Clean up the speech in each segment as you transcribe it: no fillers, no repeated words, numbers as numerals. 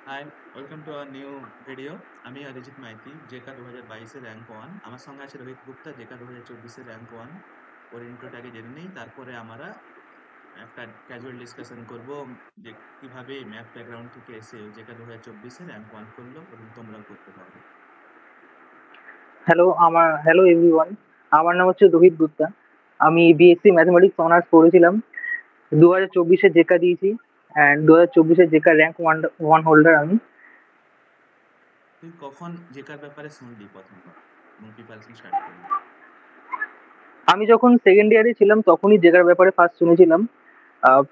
High, welcome to our new video. আমি অরিজিৎ মাইতি, জেকা 2022 এর rank one. আমার সঙ্গে আছে রোহিত গুপ্তা, জেকা 2024 এর র্যাঙ্ক ওয়ান। ওর ইন্ট্রোটাকে জেনে নেই, তারপরে আমরা একটা ক্যাজুয়াল ডিসকাশন করব যে কিভাবে ম্যাথ ব্যাকগ্রাউন্ড থেকে এসে জেকা 2024 এ র্যাঙ্ক ওয়ান করলো এবং তোমরাও করতে পারবে। Hello everyone. আমার নাম হচ্ছে রোহিত গুপ্তা। আমি বিএসসি ম্যাথমেটিক্স অনার্স করেছিলাম। 2024-এ জেকা দিয়েছি অ্যান্ড 2024-এ JECA rank one one holder আমি। তুই কখন জেকার ব্যাপারে শুনলি প্রথমবার এবং প্রিপারেশন স্টার্ট করলি? আমি যখন সেকেন্ড ইয়ারে ছিলাম তখনই জেকার ব্যাপারে ফার্স্ট শুনেছিলাম।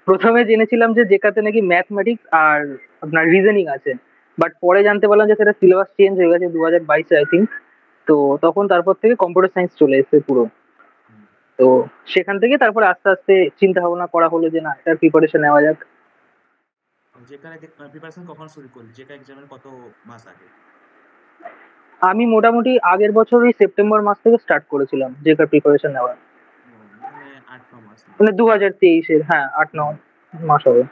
প্রথমে জেনেছিলাম যে জেকাতে নাকি ম্যাথমেটিক্স আর আপনার রিজনিং আছে, বাট পরে জানতে পারলাম যে সেটা সিলেবাস চেঞ্জ হয়ে গেছে 2022-এ আই থিঙ্ক। তো তখন তারপর থেকে কম্পিউটার সায়েন্স চলে এসেছে পুরো। হুম। তো সেখান থেকে তারপরে আস্তে আস্তে চিন্তা ভাবনা করা হলো যে না, এটার প্রিপারেশন নেওয়া যাক। জেকার প্রিপারেশন কখন শুরু করলি? জেকা এক্সামের কত মাস আগে? আমি মোটামুটি আগের বছরই সেপ্টেম্বর মাস থেকে স্টার্ট করেছিলাম জেকার প্রিপারেশন নেওয়া। মানে 8-9 মাস মতো। মানে 2023-এর, হ্যাঁ, 8-9 মাস হবে।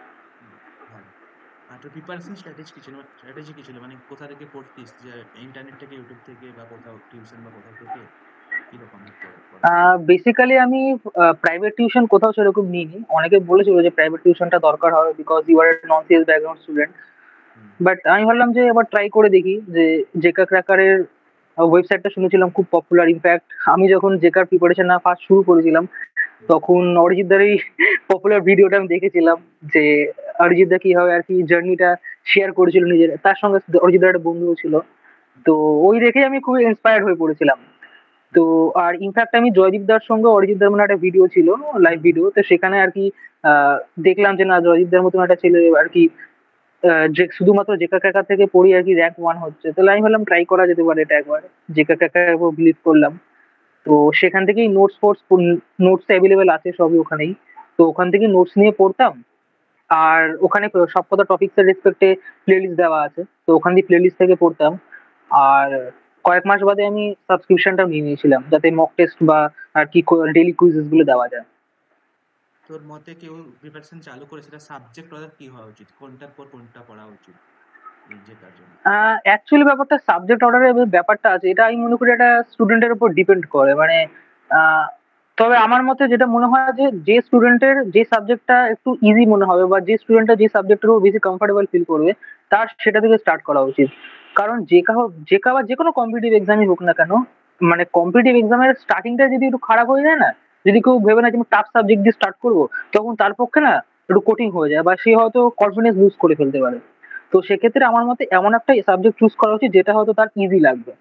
হুম, ভালো। আর তোর প্রিপারেশন স্ট্র্যাটেজি কি ছিল? মানে কোথা থেকে পড়তিস, যে ইন্টারনেট থেকে, ইউটিউব থেকে, বা কোথাও টিউশন বা কোথাও থেকে? কিরকম পড়া ছিল? বেসিক্যালি আমি প্রাইভেট টিউশন কোথাও সেরকম নিইনি। অনেকে বলেছিল যে প্রাইভেট টিউশনটা দরকার হবে because you are non CS background student. Hmm. But আমি ভাবলাম যে এবার ট্রাই করে দেখি যে জেকা ক্র্যাকারের ওয়েবসাইটটা শুনেছিলাম খুব পপুলার। ইনফ্যাক্ট আমি যখন জেকার প্রিপারেশন না ফার্স্ট শুরু করেছিলাম তখন অরিজিৎদার এই পপুলার ভিডিওটা আমি দেখেছিলাম যে অরিজিৎদা কিভাবে আর কি জার্নিটা শেয়ার করেছিল নিজের, তার সঙ্গে অরিজিৎদার একটা বন্ধুও ছিল। তো ওই দেখে আমি খুবই ইন্সপায়ার্ড হয়ে পড়েছিলাম। তো আর ইনফ্যাক্ট আমি জয়দীপ দার সঙ্গে অরিজিৎ দার মানে একটা ভিডিও ছিল, লাইভ ভিডিও, তো সেখানে আর কি দেখলাম যে না, জয়দীপ দার মতন একটা ছেলে আর কি যে শুধুমাত্র জেকা ক্যাকার থেকে পড়ি আর কি র্যাঙ্ক ওয়ান হচ্ছে, তাহলে আমি ভাবলাম ট্রাই করা যেতে পারে এটা একবার। জেকা ক্যাকার উপর বিলিভ করলাম। তো সেখান থেকেই নোটস অ্যাভেলেবেল আছে সবই ওখানেই। তো ওখান থেকে নোটস নিয়ে পড়তাম। আর ওখানে সবকটা টপিক্স এর রেসপেক্টে প্লেলিস্ট দেওয়া আছে, তো ওখান দিয়ে প্লেলিস্ট থেকে পড়তাম। আর কয়েক মাস বাদে আমি সাবস্ক্রিপশনটা নিয়ে নিয়েছিলাম যাতে মক টেস্ট বা আর কি ডেইলি কুইজেস গুলো দেওয়া যায়। তোর মতে কেউ প্রিপারেশন চালু করে, সেটা সাবজেক্ট অর্ডার কি হওয়া উচিত, কোনটার পর কোনটা পড়া উচিত এই জেকার জন্য? অ্যাকচুয়ালি ব্যাপারটা সাবজেক্ট অর্ডারের ব্যাপারটা আছে, এটা আমি মনে করি এটা স্টুডেন্টের উপর ডিপেন্ড করে। মানে আহ, তবে আমার মতে যেটা মনে হয় যে যে স্টুডেন্টের যে সাবজেক্টটা একটু ইজি মনে হবে বা যে স্টুডেন্টটা যে সাবজেক্টের উপর বেশি কমফোর্টেবল ফিল করবে তার সেটা থেকে স্টার্ট করা উচিত। কারণ যে বা যে কোনো কম্পিটিটিভ এক্সামই হোক না কেন, মানে কম্পিটিটিভ এক্সামের স্টার্টিংটা যদি একটু খারাপ হয়ে যায় না, যদি কেউ ভেবে না যে আমি টাফ সাবজেক্ট দিয়ে স্টার্ট করবো, তখন তার পক্ষে না একটু কঠিন হয়ে যায় বা সে হয়তো কনফিডেন্স লুজ করে ফেলতে পারে। তো সেক্ষেত্রে আমার মতে এমন একটা সাবজেক্ট চুজ করা উচিত যেটা হয়তো তার ইজি লাগবে।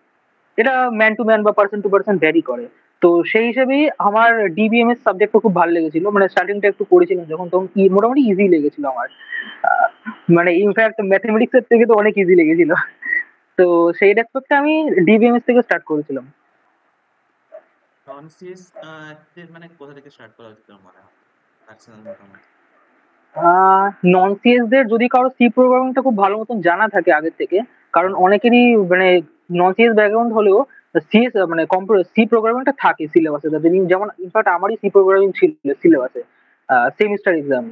এটা ম্যান টু ম্যান বা পার্সন টু পার্সন ভ্যারি করে। তো সেই হিসেবেই আমার ডিবিএমএস সাবজেক্টটা খুব ভালো লেগেছিল, মানে স্টার্টিংটা একটু করেছিলাম যখন, তখন মোটামুটি ইজি লেগেছিল আমার। আহ, মানে ইনফ্যাক্ট ম্যাথমেটিক্স এর থেকে তো অনেক ইজি লেগেছিল। তো সেই রেসপেক্টে আমি ডিবিএমএস থেকে স্টার্ট করেছিলাম। নন-সিএস মানে কোথা থেকে স্টার্ট করা উচিত তোর মনে হয়, পার্সোনাল মতামত? নন সিএস দের যদি কারো সি প্রোগ্রামিংটা খুব ভালো মতন জানা থাকে আগের থেকে, কারণ হুম। অনেকেরই মানে নন সিএস ব্যাকগ্রাউন্ড হলেও সিএস মানে সি প্রোগ্রামিংটা থাকে সিলেবাসে তাদের, যেমন ইনফ্যাক্ট আমারই সি প্রোগ্রামিং ছিল সিলেবাসে সেমিস্টার এক্সাম।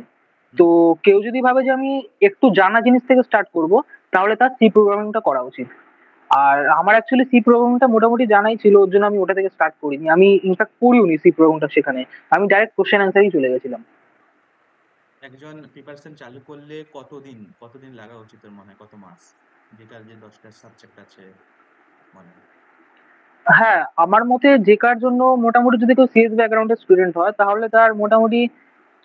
তো হুম। কেউ যদি ভাবে যে আমি একটু জানা জিনিস থেকে স্টার্ট করব, তাহলে তার সি প্রোগ্রামিংটা করা উচিত। আর আমার অ্যাকচুয়ালি সি প্রোগ্রামিংটা মোটামুটি জানাই ছিল, ওর জন্য আমি ওটা থেকে স্টার্ট করিনি, আমি ইনফ্যাক্ট পড়িওনি সি প্রোগ্রামিংটা সেখানে। আমি ডাইরেক্ট কোশ্চেন অ্যান্সারই চলে গেছিলাম। একজন প্রিপারেশন চালু করলে কতদিন কতদিন লাগা উচিত তোর মনে হয়, কত মাস? জেকার যে 10টা সাবজেক্ট আছে মনে হয়। হ্যাঁ, আমার মতে জেকার জন্য মোটামুটি যদি কেউ সিএস ব্যাকগ্রাউন্ডের স্টুডেন্ট হয় তাহলে তার মোটামুটি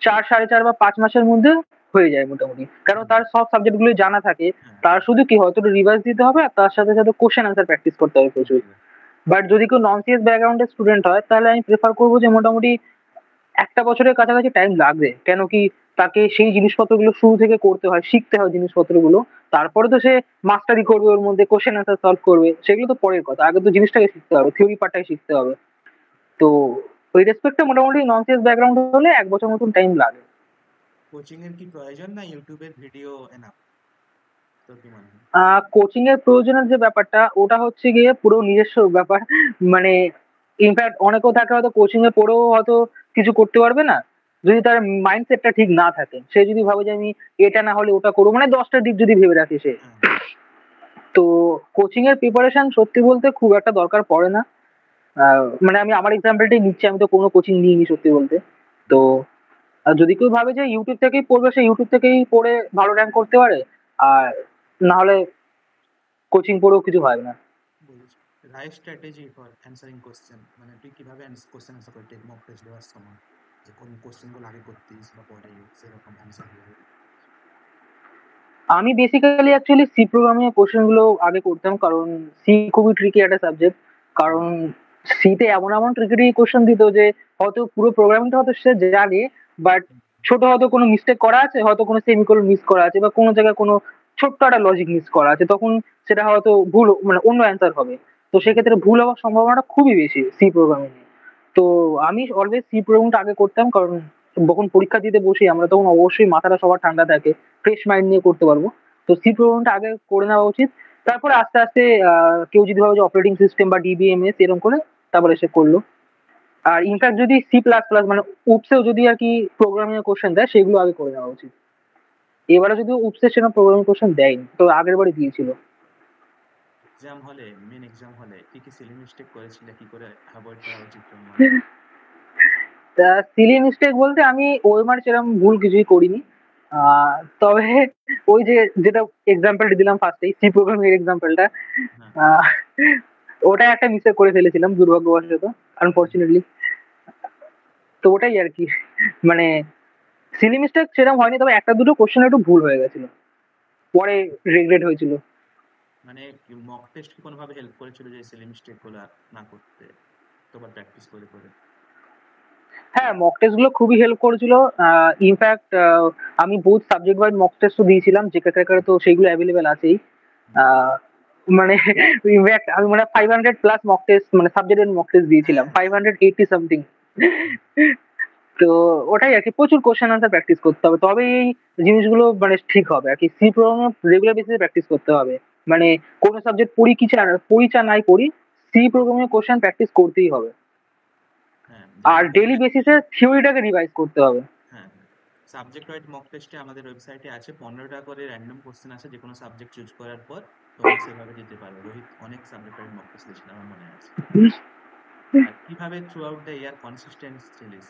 4, 4.5 বা 5 মাসের মধ্যে হয়ে যায় মোটামুটি, কারণ হুম। তার সব সাবজেক্ট গুলো জানা থাকে। হ্যাঁ, তার হ্যাঁ। শুধু কি হয়তো রিভাইজ দিতে হবে আর তার সাথে সাথে কোশ্চেন আনসার প্র্যাকটিস করতে হবে প্রচুর। বুঝতে পেরেছি। বাট যদি কেউ নন সিএস ব্যাকগ্রাউন্ডের স্টুডেন্ট হয় তাহলে আমি প্রেফার করবো যে মোটামুটি একটা বছরের কাছাকাছি টাইম লাগবে। কেন কি, তাকে সেই জিনিসপত্রগুলো শুরু থেকে করতে হয়, শিখতে হয় জিনিসপত্রগুলো। তারপরে তো সে মাস্টারি করবে, ওর মধ্যে কোশ্চেন আনসার সলভ করবে, সেগুলো তো পরের কথা, আগে তো জিনিসটাকে শিখতে হবে, থিওরি পার্টটাই শিখতে হবে। তো ওই রেসপেক্টে মোটামুটি নন সিএস ব্যাকগ্রাউন্ড হলে 1 বছর মতন টাইম লাগে। কোচিং এর কি প্রয়োজন, না ইউটিউবের ভিডিও এনাফ? তোর কি মনে হয়? কোচিং এর প্রয়োজনের যে ব্যাপারটা ওটা হচ্ছে গিয়ে পুরো নিজস্ব ব্যাপার। মানে ইনফ্যাক্ট অনেকেও থাকে হয়তো কোচিং এ পড়েও হয়তো কিছু করতে পারবে না, যদি তার মাইন্ডসেটটা ঠিক না থাকে। সে যদি ভাবে যে আমি এটা না হলে ওটা করবো, মানে 10টা দিক যদি ভেবে রাখে সে, হ্যাঁ। তো কোচিং এর প্রিপারেশন সত্যি বলতে খুব একটা দরকার পড়ে না। মানে আমি আমার এক্সাম্পলটাই নিচ্ছি, আমি তো কোনো কোচিং নিইনি সত্যি বলতে। তো যদি কেউ ভাবে যে ইউটিউব থেকেই পড়বে, সে ইউটিউব থেকেই পড়ে ভালো র্যাঙ্ক করতে পারে। আর না হলে কোচিং পড়েও কিছু হয় না। বুঝেছি। Right strategy for answering question, মানে তুই কিভাবে কোশ্চেন অ্যান্সার করতে মক টেস্ট দেওয়ার সময়, যে কোন কোশ্চেনগুলো আগে করতিস বা পরে সেরকম অ্যান্সার কিভাবে? আমি বেসিক্যালি অ্যাকচুয়ালি সি প্রোগ্রামিং এর কোশ্চেন গুলো আগে করতাম, কারণ সি খুবই ট্রিকি একটা সাবজেক্ট। হুম, কারণ সিতে এমন এমন ট্রিকি ট্রিকি কোশ্চেন দিত যে হয়তো পুরো প্রোগ্রামিংটা হয়তো সে জানে, বাট হুম, ছোট হয়তো কোনো মিস্টেক করা আছে, হয়তো কোনো সেমিকোলন মিস করা আছে, বা কোনো জায়গায় কোনো ছোট্ট একটা লজিক মিস করা আছে, তখন সেটা হয়তো ভুল, মানে অন্য অ্যান্সার হবে। তো হুম, সেক্ষেত্রে ভুল হওয়ার সম্ভাবনাটা খুবই বেশি সি প্রোগ্রামিং এ। তো আমি অলওয়েজ সি প্রোগ্রামটা আগে করতাম, কারণ যখন পরীক্ষা দিতে বসি আমরা তখন অবশ্যই মাথাটা সবার ঠান্ডা থাকে, ফ্রেশ মাইন্ড নিয়ে করতে পারবো। তো সি প্রোগ্রামটা আগে করে নেওয়া উচিত। তারপরে আস্তে আস্তে কেউ যদি ভাবে যে অপারেটিং সিস্টেম বা ডিবিএমএস এরকম করে, তারপরে সে করলো। আর ইনফ্যাক্ট যদি সি প্লাস প্লাস মানে উপসেও যদি আর কি প্রোগ্রামিং এর কোশ্চেন দেয়, সেগুলো আগে করে নেওয়া উচিত। এবারে যদি উপসে সেরকম প্রোগ্রামিং কোশ্চেন দেয়নি, তো আগের বারে দিয়েছিল। এক্সাম হলে, মেন এক্সাম হলে কি কি সিলি মিস্টেক করেছিলে, কি করে অ্যাভয়েড করা উচিত তোর মনে হয়? তা সিলি মিস্টেক বলতে আমি ওএমআর সেরকম ভুল কিছুই করিনি। তবে ওই যে যেটা এক্সাম্পলটা দিলাম ফার্স্টেই, সি প্রোগ্রামিং এর এক্সাম্পলটা, হ্যাঁ, আহ ওটা একটা মিস্টেক করে ফেলেছিলাম দুর্ভাগ্যবশত, আনফরচুনেটলি। তো ওটাই আর কি, মানে সিলি মিস্টেক সেরকম হয়নি, তবে একটা দুটো কোশ্চেন একটু ভুল হয়ে গেছিল, পরে রিগ্রেট হয়েছিল। মানে মক টেস্ট কি কোনোভাবে হেল্প করেছিল যে সিলি মিস্টেক গুলো না করতে, তোবার প্র্যাকটিস করে করে? হ্যাঁ, মক টেস্ট গুলো খুবই হেল্প করেছিল। ইনফ্যাক্ট আমি বহুত সাবজেক্ট ওয়াইজ মক টেস্টও দিয়েছিলাম, জেকে ক্র্যাকারে তো সেইগুলো অ্যাভেলেবেল আছেই। হুম, আহ, মানে ইনফ্যাক্ট আমি মানে 500 প্লাস মক টেস্ট, মানে সাবজেক্টের মক টেস্ট দিয়েছিলাম, হ্যাঁ, 580 সামথিং। হুম, তো ওটাই আর কি, প্রচুর কোশ্চেন আনসার প্র্যাকটিস করতে হবে, তবে এই জিনিসগুলো মানে ঠিক হবে আর কি। সি প্রোগ্রাম রেগুলার বেসিসে প্র্যাকটিস করতে হবে। মানে কোনো সাবজেক্ট পড়ি কি পড়ি চা নাই পড়ি, সি প্রোগ্রামের কোশ্চেন প্র্যাকটিস করতেই হবে। হ্যাঁ, আর যেমন ডেইলি বেসিসে থিওরিটাকে রিভাইজ করতে হবে। হ্যাঁ, সাবজেক্ট ওয়াইজ মক টেস্টে আমাদের ওয়েবসাইটে আছে 15টা করে র্যান্ডম কোশ্চেন আছে, যে কোনো সাবজেক্ট চুজ করার পর তোমরা সেভাবে যেতে পারো। রোহিত অনেক সাবজেক্ট ওয়াইজ মক টেস্ট দিয়েছিল, আমার মনে আছে। আর কিভাবে through out the year consistent ছিলিস,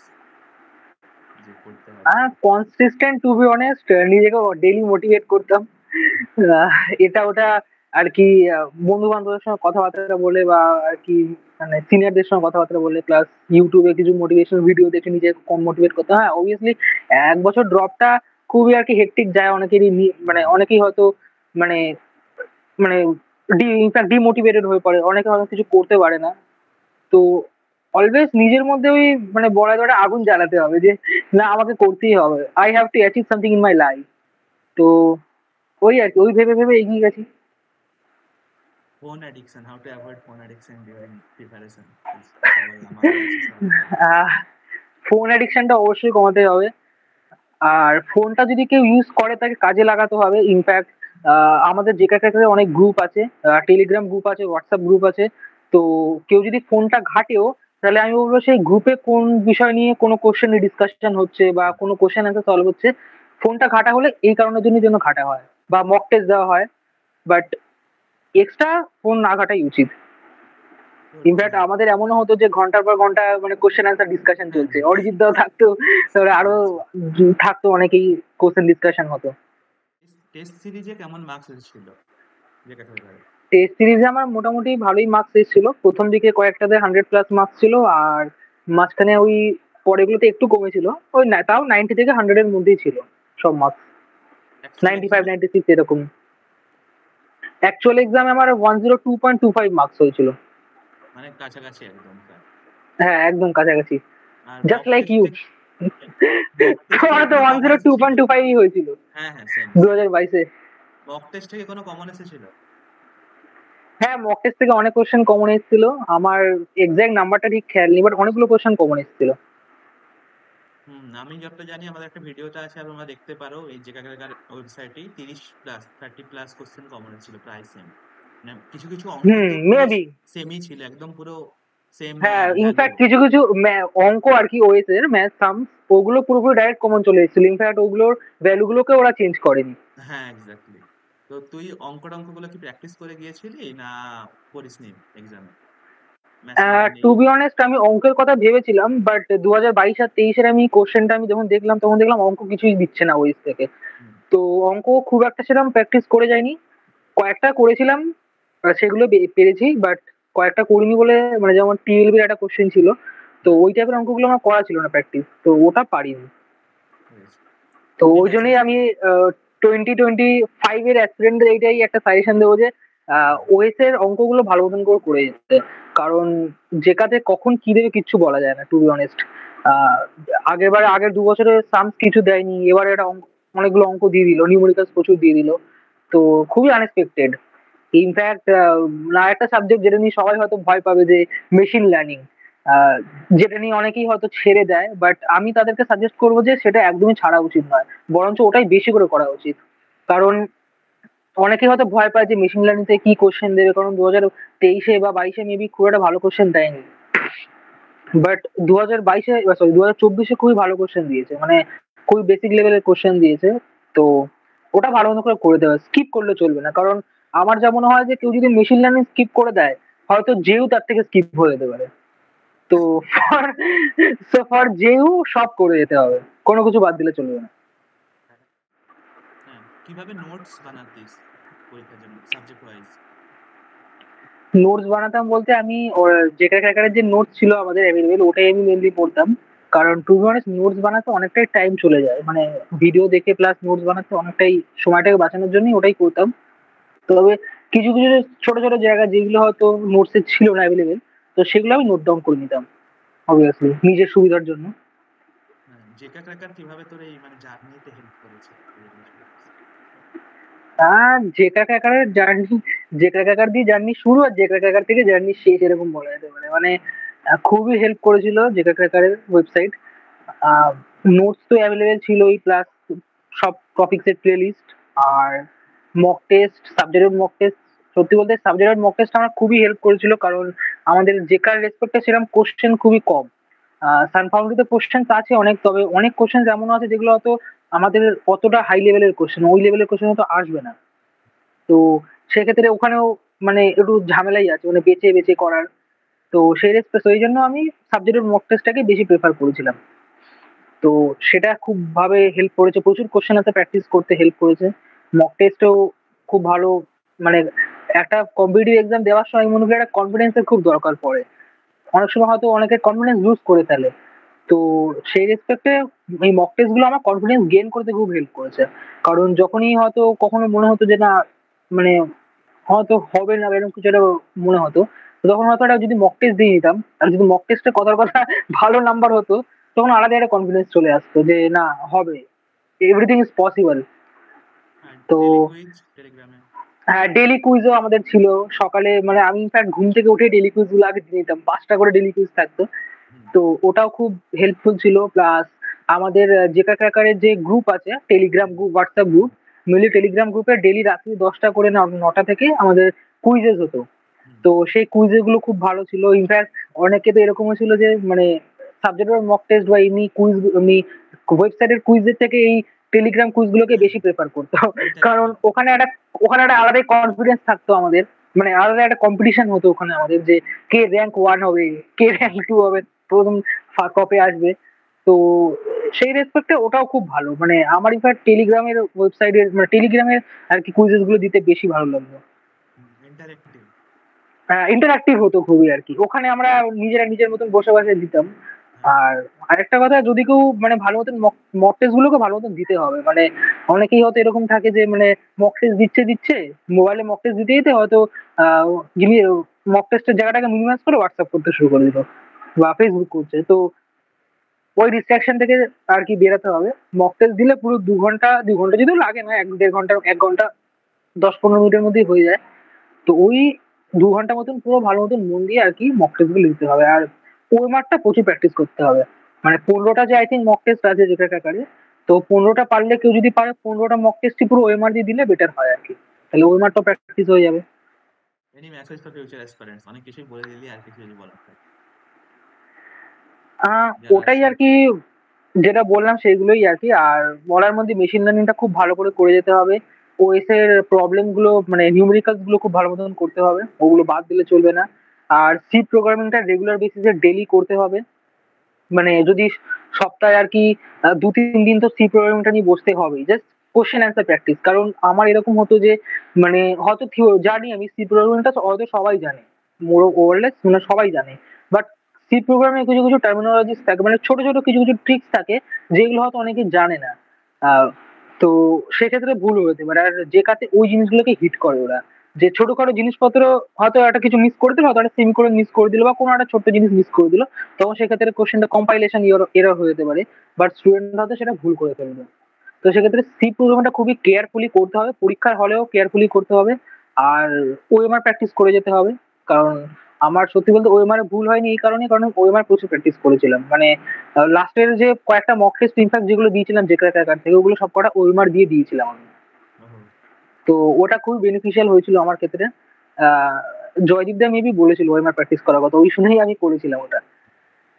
যে করতে হবে? কনসিস্টেন্ট টু বি অনেস্ট, নিজেকে ডেইলি মোটিভেট করতাম। আহ, এটা ওটা আর কি, বন্ধু বান্ধবের সঙ্গে কথাবার্তা বলে, বা আর কি মানে সিনিয়রদের সঙ্গে কথাবার্তা বলে, প্লাস ইউটিউবে কিছু মোটিভেশনাল ভিডিও দেখে নিজেকে কম মোটিভেট করতে হয়। হ্যাঁ অবভিয়াসলি 1 বছর ড্রপটা খুবই আর কি হেক্টিক যায় অনেকেরই, মানে হুম, অনেকেই হয়তো মানে মানে ইনফ্যাক্ট ডিমোটিভেটেড হয়ে পড়ে, অনেকে হয়তো কিছু করতে পারে না। তো অলওয়েজ নিজের মধ্যে ওই মানে বড় বড় আগুন জ্বালাতে হবে যে না, আমাকে করতেই হবে, I have to achieve something in my life. তো ওই আর কি, ওই ভেবে ভেবে এগিয়ে গেছি। Phone addiction, how to avoid phone addiction during preparation, সবাই আমারও আছে সবার মধ্যে। ফোন অ্যাডিকশনটা অবশ্যই কমাতে হবে। আর ফোনটা যদি কেউ ইউজ করে তাকে কাজে লাগাতে হবে। ইনফ্যাক্ট আমাদের জেকে ক্যাকারে অনেক গ্রুপ আছে, টেলিগ্রাম গ্রুপ আছে, হোয়াটসঅ্যাপ গ্রুপ আছে। তো কেউ যদি ফোনটা ঘাটেও, তাহলে আমি বলবো সেই গ্রুপে কোন বিষয় নিয়ে কোনো কোশ্চেন ডিসকাশন হচ্ছে বা কোনো কোশ্চেন অ্যান্সার সলভ হচ্ছে, ফোনটা ঘাটা হলে এই কারণের জন্য যেন ঘাটা হয়, বা মক টেস্ট দেওয়া হয়। বাট এক্সট্রা ফোন না ঘাটাই উচিত। তোর ইনফ্যাক্ট আমাদের এমনও হতো যে ঘন্টার পর ঘন্টা মানে কোশ্চেন অ্যান্সার ডিসকাশন হ্যাঁ, চলছে, অরিজিৎ দাও থাকতো, তারপরে আরো বুঝেছি। থাকতো অনেকেই, কোশ্চেন ডিসকাশন হতো। টেস্ট সিরিজে কেমন মার্কস এসেছিল যে ক্যাটাগরি? টেস্ট সিরিজে আমার মোটামুটি ভালোই মার্কস এসেছিল, প্রথম দিকে কয়েকটাতে 100 প্লাস মার্কস ছিল, আর মাঝখানে ওই পরেগুলোতে একটু কমেছিল। ওই তাও 90 থেকে 100-এর মধ্যেই ছিল সব মার্কস, অ্যাকচুয়াল 95 এক্সামে 96 এরকম। অ্যাকচুয়াল এক্সামে আমার 102.25 মার্কস হয়েছিল। মানে কাছাকাছি একদম প্রায়। হ্যাঁ একদম কাছাকাছি, আর জাস্ট মক লাইক ইউ। টেস্টে, মক টেস্ট থেকে তোমার তো কোনো ওয়ান কমন জিরো টু এসেছিল? পয়েন্ট টু ফাইভ হয়েছিল হ্যাঁ, হ্যাঁ, সেম দু সেম। হাজার বাইশে মক টেস্ট থেকে কোনো কমন এসেছিল? হ্যাঁ মক টেস্ট থেকে অনেক কোশ্চেন কমন এসেছিল। আমার এক্সাক্ট নাম্বারটা ঠিক খেয়াল নেই, বাট অনেকগুলো কোশ্চেন কমন এসেছিল। হুম, আমি যতটা জানি আমাদের একটা ভিডিওতে আছে, আর তোমরা দেখতে পারো এই জেকাকার ওয়েবসাইটে 30 প্লাস 30 প্লাস কোশ্চেন কমন ছিল, প্রায় সেম। মানে কিছু কিছু অঙ্ক হুম, তো পুরো মেবি। সেমই ছিল, একদম পুরো সেম হ্যাঁ ভ্যালু। ইনফ্যাক্ট কিছু কিছু অঙ্ক আর কি ওএস এর ম্যাথ সাম, ওগুলো পুরোপুরি ডাইরেক্ট কমন চলে এসেছিল। ইনফ্যাক্ট ওগুলোর ভ্যালু গুলোকে ওরা চেঞ্জ করেনি। হ্যাঁ, এক্স্যাক্টলি। তো তো তুই অঙ্কগুলো কি প্র্যাকটিস করে গিয়েছিলি না করিসনি এক্সামে? Machine two learning. Be honest আমি অঙ্কের কথা ভেবেছিলাম, বাট 2022 আর 23-এর আমি কোশ্চেনটা আমি যখন দেখলাম তখন দেখলাম অঙ্ক কিছুই দিচ্ছে না ওই থেকে। তো অঙ্ক খুব একটা সেরকম প্র্যাকটিস করে যায়নি, কয়েকটা করেছিলাম, সেগুলো পেরেছি, বাট কয়েকটা করিনি বলে, মানে যেমন 12 এর একটা কোশ্চেন ছিল, তো ওই টাইপের অঙ্কগুলো আমার করা ছিল না প্র্যাকটিস, তো ওটা পারিনি। তো এমনি ওই জন্যই ম্যাথমেটিক্স। আমি 2025 এর অ্যাসপিরেন্টদের এইটাই একটা সাজেশন দেবো যে ওএস এর অঙ্কগুলো ভালো মতন করে করে যেতে, কারণ জেকাতে কখন কি দেবে কিচ্ছু বলা যায় না টু বি অনেস্ট। আগের 2 বছরের সামস কিছু দেয়নি, এবারে একটা অনেকগুলো অঙ্ক দিয়ে দিল, নিউমেরিক্যালস প্রচুর দিয়ে দিল, তো খুবই আনএক্সপেক্টেড। ইনফ্যাক্ট না, একটা সাবজেক্ট যেটা নিয়ে সবাই হয়তো ভয় পাবে যে মেশিন লার্নিং, যেটা নিয়ে অনেকেই হয়তো ছেড়ে দেয়, বাট আমি তাদেরকে সাজেস্ট করবো যে সেটা একদমই ছাড়া উচিত নয়, বরঞ্চ ওটাই বেশি করে করা উচিত। কারণ অনেকেই হয়তো ভয় পায় যে মেশিন লার্নিং থেকে কি কোশ্চেন দেবে, কারণ 2023-এ বা 22-এ মেবি খুব একটা ভালো কোশ্চেন দেয়নি, বাট 2022-এ, সরি 2024-এ খুবই ভালো কোশ্চেন দিয়েছে, মানে খুবই বেসিক লেভেলের কোশ্চেন দিয়েছে। তো ওটা ভালো মতো করে করে দেওয়া, স্কিপ করলে চলবে না, কারণ আমার যা মনে হয় যে কেউ যদি মেশিন লার্নিং স্কিপ করে দেয়, হয়তো যেও তার থেকে স্কিপ হয়ে যেতে পারে। তো ফর ফর যেও সব করে যেতে হবে, কোনো কিছু বাদ দিলে চলবে না। হ্যাঁ, কিভাবে নোটস বানাতিস পরীক্ষার জন্য সাবজেক্ট ওয়াইজ? নোটস বানাতাম বলতে আমি জেকে ক্র্যাকারের যে নোটস ছিল আমাদের অ্যাভেলেবেল, ওটাই আমি মেনলি পড়তাম, কারণ টু বি অনেস্ট নোটস বানাতে অনেকটাই টাইম চলে যায়, মানে ভিডিও দেখে প্লাস নোটস বানাতে অনেকটাই সময়টাকে বাঁচানোর জন্যই ওটাই করতাম। তবে কিছু কিছু ছোট ছোট জায়গা যেগুলো হয়তো নোটসে ছিল না অ্যাভেলেবেল, তো সেগুলো আমি নোট ডাউন করে নিতাম অবভিয়াসলি নিজের সুবিধার জন্য। হ্যাঁ, জেকা ক্র্যাকার কিভাবে তোর এই মানে জার্নিতে হেল্প করেছে এই জিনিসগুলো? জেকা ক্র্যাকারের জার্নি, জেকা ক্র্যাকার দিয়ে জার্নি শুরু আর জেকা ক্র্যাকার থেকে জার্নি শেষ, এরকম বলা যেতে পারে। মানে খুবই হেল্প করেছিল জেকা ক্র্যাকারের ওয়েবসাইট। নোটস তো অ্যাভেলেবেল ছিলই, প্লাস সব টপিক্স এর প্লে লিস্ট, আর মক টেস্ট, সাবজেক্টের মক টেস্ট। সত্যি বলতে সাবজেক্টের মক টেস্ট আমার খুবই হেল্প করেছিল, কারণ আমাদের জেকার রেসপেক্টে সেরকম কোশ্চেন খুবই কম। সানফাউন্ডেতে কোশ্চেন আছে অনেক, তবে অনেক কোশ্চেন এমন আছে যেগুলো হয়তো আমাদের অতটা হাই লেভেলের কোশ্চেন, ওই লেভেলের কোশ্চেন হয়তো আসবে না। তো সেক্ষেত্রে ওখানেও মানে একটু ঝামেলাই আছে, মানে বেছে বেছে করার। তো সেই জন্য আমি সাবজেক্টের মক টেস্টটাকে বেশি প্রেফার করেছিলাম। তো সেটা খুব ভাবে হেল্প করেছে, প্রচুর কোশ্চেন আছে প্র্যাকটিস করতে হেল্প করেছে। মক টেস্টও খুব ভালো, মানে একটা কম্পিটিটিভ এক্সাম দেওয়ার সময় আমি মনে করি একটা কনফিডেন্সের খুব দরকার পড়ে। অনেক সময় হয়তো অনেকের কনফিডেন্স লুজ করে ফেলে। তো সেই রেসপেক্টে এই মক টেস্ট গুলো আমার কনফিডেন্স গেইন করতে খুব হেল্প করেছে। কারণ যখনই হয়তো কখনো মনে হতো যে না, মানে হয়তো হবে না বা এরকম কিছু একটা মনে হতো, তো তখন হয়তো একটা যদি মক টেস্ট দিয়ে নিতাম, আর যদি মক টেস্টে কথার কথা ভালো নাম্বার হতো, তখন আলাদা একটা কনফিডেন্স চলে আসতো যে না, হবে, এভরিথিং ইজ পসিবল। হ্যাঁ, তো ডেলি কুইজ টেলিগ্রামে। হ্যাঁ, ডেলি কুইজও আমাদের ছিল সকালে, মানে আমি ইনফ্যাক্ট ঘুম থেকে উঠে ডেলি কুইজ গুলো আগে দিয়ে নিতাম, 5টা করে ডেলি কুইজ থাকতো। হুম। তো ওটাও খুব হেল্পফুল ছিল, প্লাস আমাদের জেকা ক্র্যাকারের যে গ্রুপ আছে, টেলিগ্রাম গ্রুপ, হোয়াটসঅ্যাপ গ্রুপ, মিলি টেলিগ্রাম গ্রুপে ডেলি রাত্রি 10টা করে 9টা থেকে আমাদের কুইজেস হতো। হুম। তো সেই কুইজেস গুলো খুব ভালো ছিল। ইনফ্যাক্ট অনেকে তো এরকমও ছিল যে মানে সাবজেক্টের মক টেস্ট বা এমনি কুইজ, এমনি ওয়েবসাইটের কুইজের থেকে এই টেলিগ্রাম কুইজ গুলোকে হ্যাঁ, বেশি প্রেফার করতো। কারণ ইন্টারেক্টিভ। ওখানে একটা আলাদাই কনফিডেন্স থাকতো আমাদের, মানে আলাদা একটা কম্পিটিশন হতো ওখানে আমাদের, যে কে র্যাঙ্ক 1 হবে, কে র্যাঙ্ক 2 হবে, প্রথম কপে আসবে। তো সেই রেসপেক্টে ওটাও খুব ভালো, মানে আমার ইনফ্যাক্ট টেলিগ্রামের ওয়েবসাইটের, মানে টেলিগ্রামের আর কি কুইজেস গুলো দিতে বেশি ভালো লাগতো। ইন্টারেক্টিভ। ইন্টারাক্টিভ হতো খুবই আর কি, ওখানে আমরা নিজেরা নিজের মতন বসে বসে দিতাম। হ্যাঁ। আর আরেকটা কথা, যদি কেউ মানে ভালো মতন মক টেস্ট গুলোকে ভালো মতন দিতে হবে, মানে অনেকেই হয়তো এরকম থাকে যে মানে মক টেস্ট দিচ্ছে দিচ্ছে, মোবাইলে মক টেস্ট দিতে দিতে হয়তো আহ যিনি মক টেস্টের জায়গাটাকে মিনিমাইজ করে হোয়াটসঅ্যাপ করতে শুরু করে দিল বা ফেসবুক করছে। তো ওই ডিস্ট্রাকশন থেকে আর কি বেরোতে হবে। মক টেস্ট দিলে পুরো 2 ঘন্টা, 2 ঘন্টা যদিও লাগে না, 1-1.5 ঘন্টা, 1 ঘন্টা 10-15 মিনিটের মধ্যেই হয়ে যায়। তো ওই 2 ঘন্টা মতন পুরো ভালো মতন মন দিয়ে আর কি মক টেস্ট গুলো দিতে হবে। আর ওএমআরটা প্রচুর প্র্যাকটিস করতে হবে, মানে 15টা যে আই থিঙ্ক মক টেস্ট আছে যেটা আকারে, তো 15টা পারলে কেউ যদি পারে 15টা মক টেস্টই পুরো ওএমআর দিয়ে দিলে বেটার হয় আর কি, তাহলে ওএমআরটা প্র্যাকটিস হয়ে যাবে। Any message for future aspirants, অনেক কিছুই বলে দিলি, আর কিছু যদি বলার থাকে যারা ওটাই আর কি, যেটা বললাম সেইগুলোই আর কি। আর বলার মধ্যে মেশিন লার্নিংটা খুব ভালো করে করে যেতে হবে। ওএস এর প্রবলেম গুলো মানে নিউমেরিক্যালস গুলো খুব ভালো মতন করতে হবে, ওগুলো বাদ দিলে চলবে না। আর সি প্রোগ্রামিংটা রেগুলার বেসিসে ডেইলি করতে হবে। মানে যদি সপ্তাহে আর কি 2-3 দিন তো সি প্রোগ্রামিংটা নিয়ে বসতে হবেই, জাস্ট কোশ্চেন অ্যান্সার প্র্যাকটিস। কারণ আমার এরকম হতো যে মানে হয়তো জানি আমি সি প্রোগ্রামিংটা হয়তো সবাই জানে, মোর ওভারলেস মানে সবাই জানে, বাট সি প্রোগ্রামে কিছু কিছু টার্মিনোলজিস থাকে, মানে ছোট ছোট কিছু কিছু ট্রিক্স থাকে যেগুলো হয়তো অনেকে জানে না। আহ, তো সেক্ষেত্রে ভুল হতে পারে। আর যে কাতে ওই জিনিসগুলোকে হিট করে ওরা, যে ছোটখাটো জিনিসপত্র হয়তো একটা কিছু মিস করে দিল, হয়তো একটা সেমিকোলন মিস করে দিল, বা কোনো একটা ছোট্ট জিনিস মিস করে দিল, তখন সেক্ষেত্রে কোশ্চেনটা কম্পাইলেশন এরর হয়ে যেতে পারে, বাট স্টুডেন্ট হয়তো সেটা ভুল করে ফেলবে। তো সেক্ষেত্রে সি প্রোগ্রামটা খুবই কেয়ারফুলি করতে হবে, পরীক্ষার হলেও কেয়ারফুলি করতে হবে। আর ওএমআর প্র্যাকটিস করে যেতে হবে। কারণ আমার সত্যি বলতে ওএমআর এ ভুল হয়নি এই কারণে, কারণ ওএমআর প্রচুর প্র্যাকটিস করেছিলাম। মানে লাস্টের যে কয়েকটা মক টেস্ট ইনফ্যাক্ট যেগুলো দিয়েছিলাম যে ক্র্যাকার থেকে, ওগুলো সব কটা ওএমআর দিয়ে দিয়েছিলাম আমি। ওহো, তো ওটা খুবই বেনিফিশিয়াল হয়েছিল আমার ক্ষেত্রে। আহ জয়দীপ দা মেবি বলেছিল ওএমআর প্র্যাকটিস করার কথা, ওই শুনেই আমি করেছিলাম ওটা।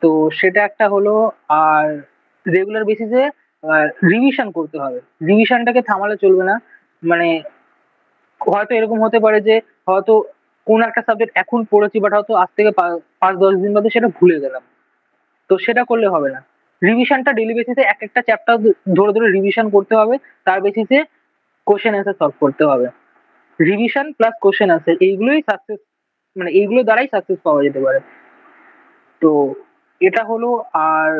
তো সেটা একটা হলো। আর রেগুলার বেসিসে রিভিশন করতে হবে, রিভিশনটাকে থামালে চলবে না। মানে হয়তো এরকম হতে পারে যে হয়তো কোন একটা সাবজেক্ট এখন পড়েছি, বাট হয়তো আজ থেকে 5-10 দিন বাদে সেটা ভুলে গেলাম। তো সেটা করলে হবে না। রিভিশনটা ডেইলি বেসিসে এক একটা চ্যাপ্টার ধরে ধরে রিভিশন করতে হবে, তার বেসিসে কোশ্চেন অ্যান্সার সলভ করতে হবে। রিভিশন প্লাস কোশ্চেন অ্যান্সার, এইগুলোই সাকসেস, মানে এইগুলো দ্বারাই সাকসেস পাওয়া যেতে পারে। তো এটা হলো। আর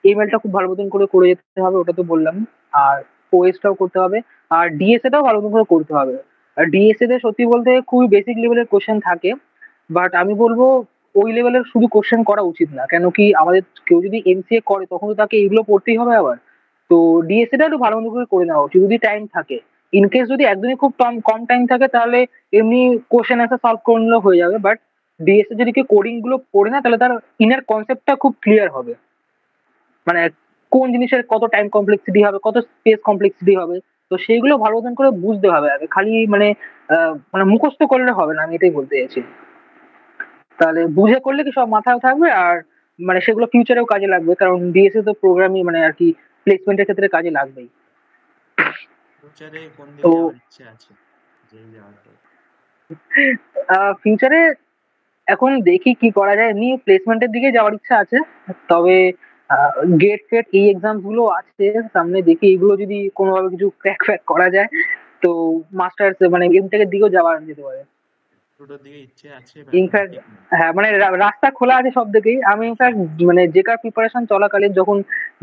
ইমেলটা খুব ভালো মতন করে করে যেতে হবে, ওটা তো বললাম। আর ওএসটাও করতে হবে। আর ডিএসএটাও ভালো মতন করে করতে হবে। আর ডিএসএ তে সত্যি বলতে খুবই বেসিক লেভেলের কোশ্চেন থাকে, বাট আমি বলবো ওই লেভেলের শুধু কোশ্চেন করা উচিত না। কেন কি আমাদের কেউ যদি এমসিএ করে তখন তো তাকে এগুলো পড়তেই হবে আবার। তো ডিএসএটা একটু ভালো মতো করে করে নেওয়া উচিত যদি টাইম থাকে। ইনকেস যদি একদমই খুব কম কম টাইম থাকে তাহলে এমনি কোশ্চেন অ্যান্সার সলভ করে নিলেও হয়ে যাবে, বাট ডিএসএ যদি কেউ কোডিং গুলো পড়ে না তাহলে তার ইনার কনসেপ্টটা খুব ক্লিয়ার হবে। মানে কোন জিনিসের কত টাইম কমপ্লেক্সিটি হবে, কত স্পেস কমপ্লেক্সিটি হবে। তো সেইগুলো ভালো মতন করে বুঝতে হবে আগে, খালি মানে মানে মুখস্থ করলে হবে না, আমি এটাই বলতে চাইছি। তাহলে বুঝে করলে কি সব মাথায় থাকবে, আর মানে সেগুলো ফিউচারেও কাজে লাগবে, কারণ ডিএসএ তো প্রোগ্রামিং মানে আর কি প্লেসমেন্টের ক্ষেত্রে কাজে লাগবেই। ফিউচারে কোন তো দিকে যাওয়ার ইচ্ছে আছে, যেই যাওয়ার পর? ফিউচারে এখন দেখি কি করা যায়, এমনি প্লেসমেন্টের দিকে যাওয়ার ইচ্ছা আছে। তবে গেট ফেট এই এক্সাম গুলো আছে সামনে, দেখি এগুলো যদি কোনোভাবে কিছু ক্র্যাক ফ্যাক করা যায় তো মাস্টার্স মানে এমটেকের দিকেও যাওয়া যেতে পারে। দুটোর দিকে ইচ্ছে আছে বা এখনো ইনফ্যাক্ট ঠিক নেই? হ্যাঁ, মানে রাস্তা খোলা আছে সব দিকেই। আমি ইনফ্যাক্ট মানে জেকার প্রিপারেশন চলাকালীন যখন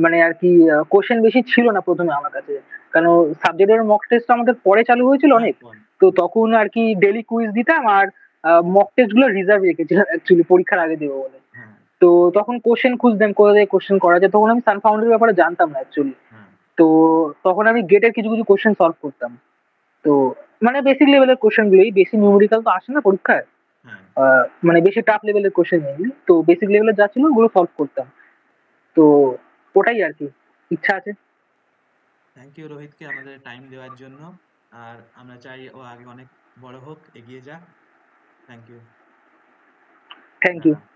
মানে আর কি কোশ্চেন বেশি ছিল না প্রথমে আমার কাছে, কারণ সাবজেক্টের মক টেস্ট আমাদের পরে চালু হয়েছিল হ্যাঁ, অনেক। বল। তো তখন আর কি ডেলি কুইজ দিতাম, আর মক টেস্ট গুলো রিজার্ভ রেখেছিলাম অ্যাকচুয়ালি পরীক্ষার আগে দেবো বলে। হ্যাঁ, তো তখন কোশ্চেন খুঁজতাম কোথা থেকে কোশ্চেন করা যায়, তখন আমি সানফাউন্ডের ব্যাপারে জানতাম না অ্যাকচুয়ালি। হ্যাঁ, তো তখন আমি গেটের কিছু কিছু কোশ্চেন সলভ করতাম। তো মানে বেসিক লেভেলের কোশ্চেন গুলোই, বেশি নিউমেরিক্যাল তো আসে না পরীক্ষায়। হ্যাঁ। মানে বেশি টাফ লেভেলের কোশ্চেন নেই, তো বেসিক লেভেলের যা ছিল ওগুলো সলভ করতাম। তো ওটাই আর কি ইচ্ছা আছে। থ্যাংক ইউ রোহিতকে আমাদের টাইম দেওয়ার জন্য। আর আমরা চাই ও আগে অনেক বড় হোক, এগিয়ে যাক। Thank you. Thank you. Tata.